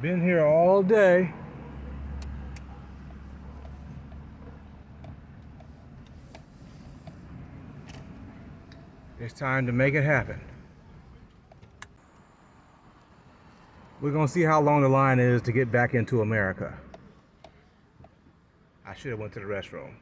Been here all day. It's time to make it happen. We're gonna see how long the line is to get back into America. I should have went to the restroom.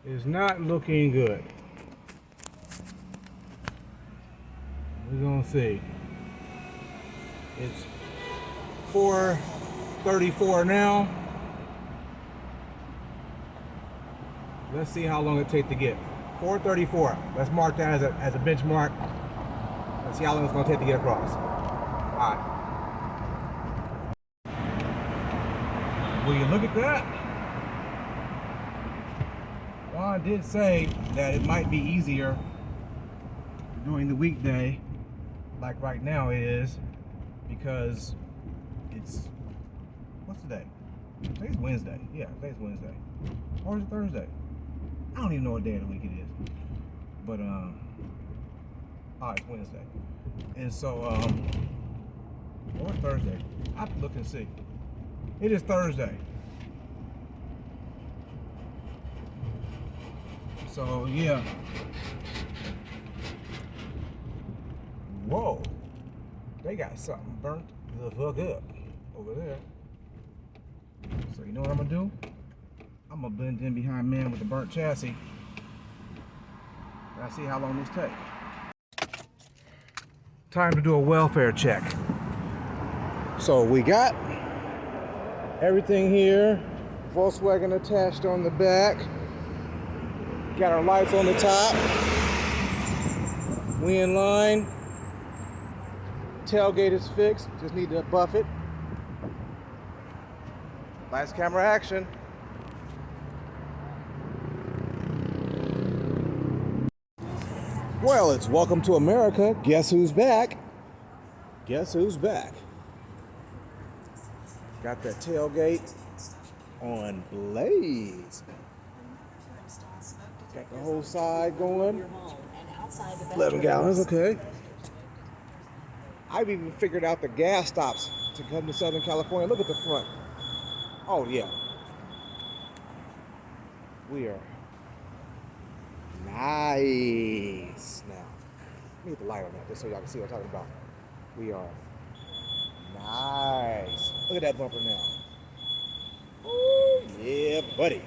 It's not looking good. We're gonna see. It's 4:34 now. Let's see how long it takes to get. 4:34. Let's mark that as a benchmark. Let's see how long it's gonna take to get across. All right. Will you look at that? Ron did say that it might be easier during the weekday, like right now it is, because it's, what's today? Today's Wednesday. Yeah, today's Wednesday. Or is it Thursday? I don't even know what day of the week it is. But it's Wednesday. And so or Thursday. I have to look and see. It is Thursday. So yeah. Whoa. They got something burnt the fuck up over there. So you know what I'm gonna do? I'm gonna blend in behind man with the burnt chassis. Let's see how long this takes. Time to do a welfare check. So we got everything here. Volkswagen attached on the back. Got our lights on the top. We in line. Tailgate is fixed. Just need to buff it. Lights, camera, action. Well, it's welcome to America. Guess who's back? Guess who's back? Got that tailgate on blaze. Got the whole side going. 11 gallons, okay. I've even figured out the gas stops to come to Southern California. Look at the front. Oh, yeah. We are nice now. Let me get the light on that just so y'all can see what I'm talking about. We are nice. Look at that bumper now. Ooh, yeah, buddy.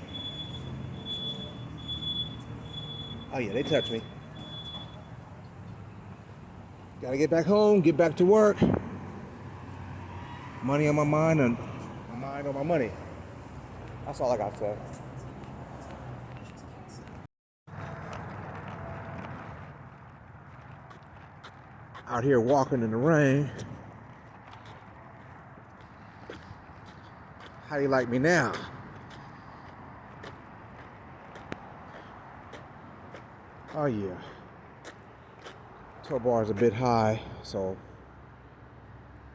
Oh yeah, they touched me. Gotta get back home, get back to work. Money on my mind and my mind on my money. That's all I got to say. Out here walking in the rain. How do you like me now? Oh yeah. Tow bar is a bit high, so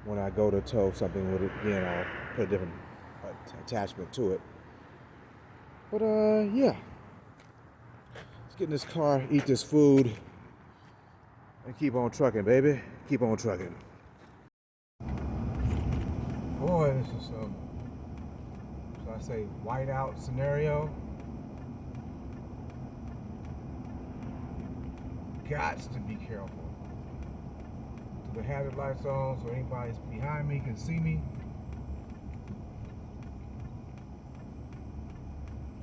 when I go to tow something with it, again, I'll put a different attachment to it. But yeah. Let's get in this car, eat this food, and keep on trucking, baby. Keep on trucking. Boy, this is should I say, whiteout scenario. Gots to be careful. To the hazard lights on so anybody behind me can see me.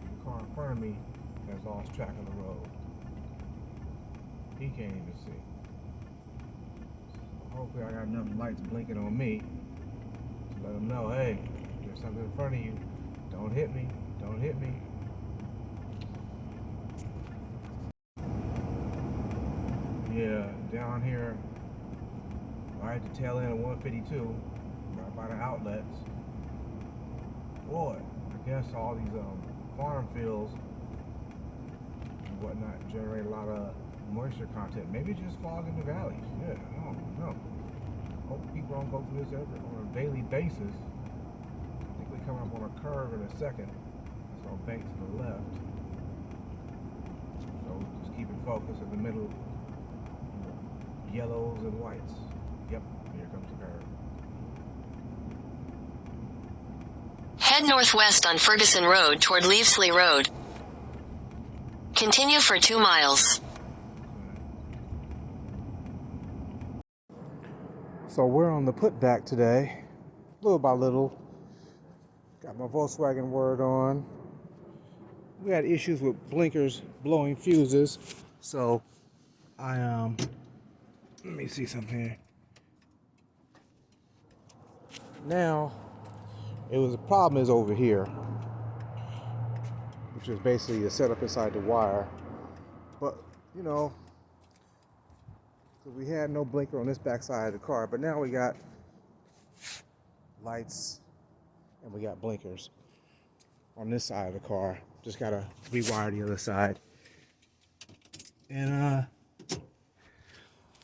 The car in front of me has lost track of the road. He can't even see. So hopefully I got enough lights blinking on me to let him know, hey, there's something in front of you. Don't hit me. Don't hit me. Yeah, down here, right at the tail end of 152, right by the outlets. Boy, I guess all these farm fields whatnot generate a lot of moisture content. Maybe it's just fog in the valleys. Yeah, I don't know. Hope people don't go through this on a daily basis. I think we come up on a curve in a second. So bank to the left. So just keep it focused in the middle. Yellows and whites. Yep, here comes the curve. Head northwest on Ferguson Road toward Leavesley Road. Continue for 2 miles. So we're on the putback today, little by little. Got my Volkswagen word on. We had issues with blinkers blowing fuses, so I let me see something here. Now, the problem is over here, which is basically the setup inside the wire. But you know, so we had no blinker on this back side of the car, but now we got lights and we got blinkers on this side of the car. Just gotta rewire the other side. And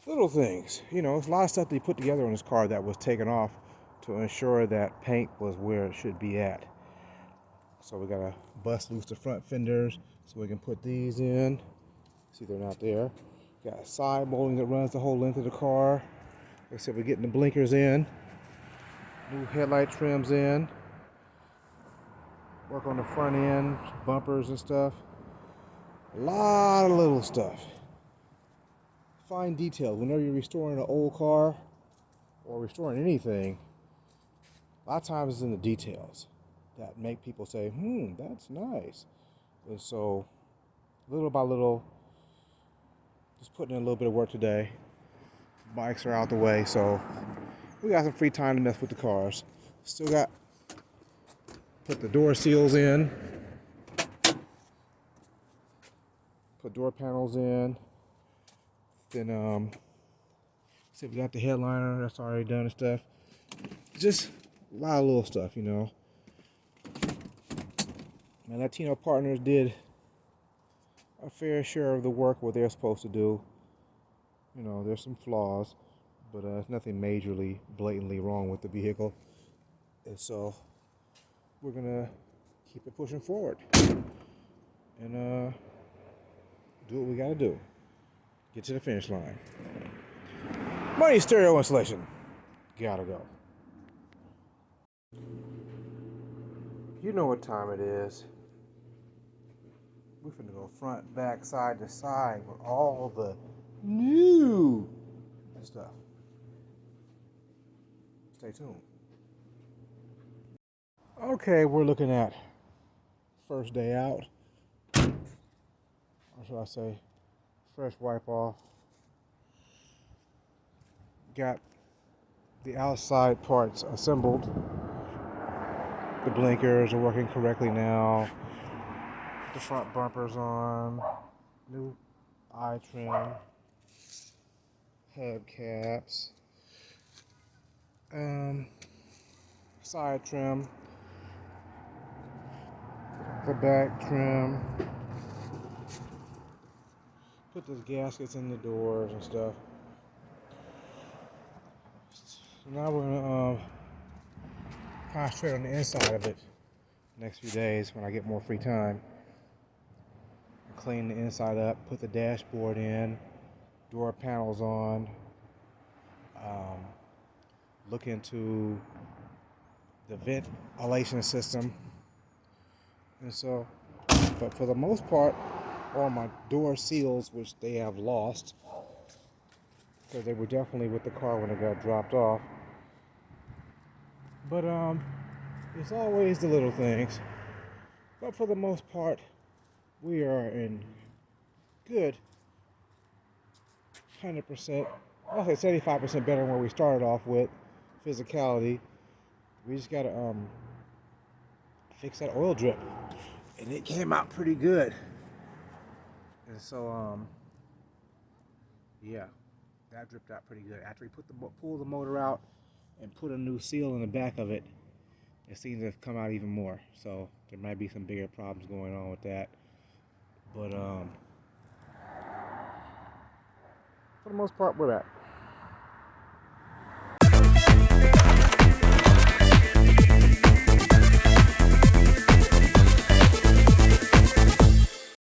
little things, you know, it's a lot of stuff they put together on this car that was taken off to ensure that paint was where it should be at. So we gotta bust loose the front fenders so we can put these in. See, they're not there. Got a side molding that runs the whole length of the car. Like I said, we're getting the blinkers in, new headlight trims in, work on the front end, bumpers and stuff. A lot of little stuff. Fine detail. Whenever you're restoring an old car or restoring anything, a lot of times it's in the details that make people say, that's nice. And so, little by little, just putting in a little bit of work today. Bikes are out the way, so we got some free time to mess with the cars. Still got, put the door seals in, put door panels in. Then, see, we got the headliner that's already done and stuff. Just a lot of little stuff, you know. My Latino partners did a fair share of the work what they're supposed to do. You know, there's some flaws, but there's nothing majorly, blatantly wrong with the vehicle. And so we're gonna keep it pushing forward and do what we gotta do. Get to the finish line. Money stereo installation. Gotta go. You know what time it is. We're finna go front, back, side to side with all the new stuff. Stay tuned. Okay, we're looking at first day out. Or should I say, fresh wipe off. Got the outside parts assembled. The blinkers are working correctly now. The front bumpers on. New eye trim. Head caps. Side trim. The back trim. Put those gaskets in the doors and stuff. So now we're gonna concentrate on the inside of it next few days when I get more free time. Clean the inside up, put the dashboard in, door panels on, look into the ventilation system. And so, but for the most part, all my door seals, which they have lost, because they were definitely with the car when it got dropped off. But it's always the little things. But for the most part, we are in good 100%, I'll say 75% better than where we started off with physicality. We just gotta fix that oil drip, and it came out pretty good. And so yeah, that dripped out pretty good. After we pulled the motor out and put a new seal in the back of it, it seems to have come out even more. So there might be some bigger problems going on with that. But for the most part, we're at.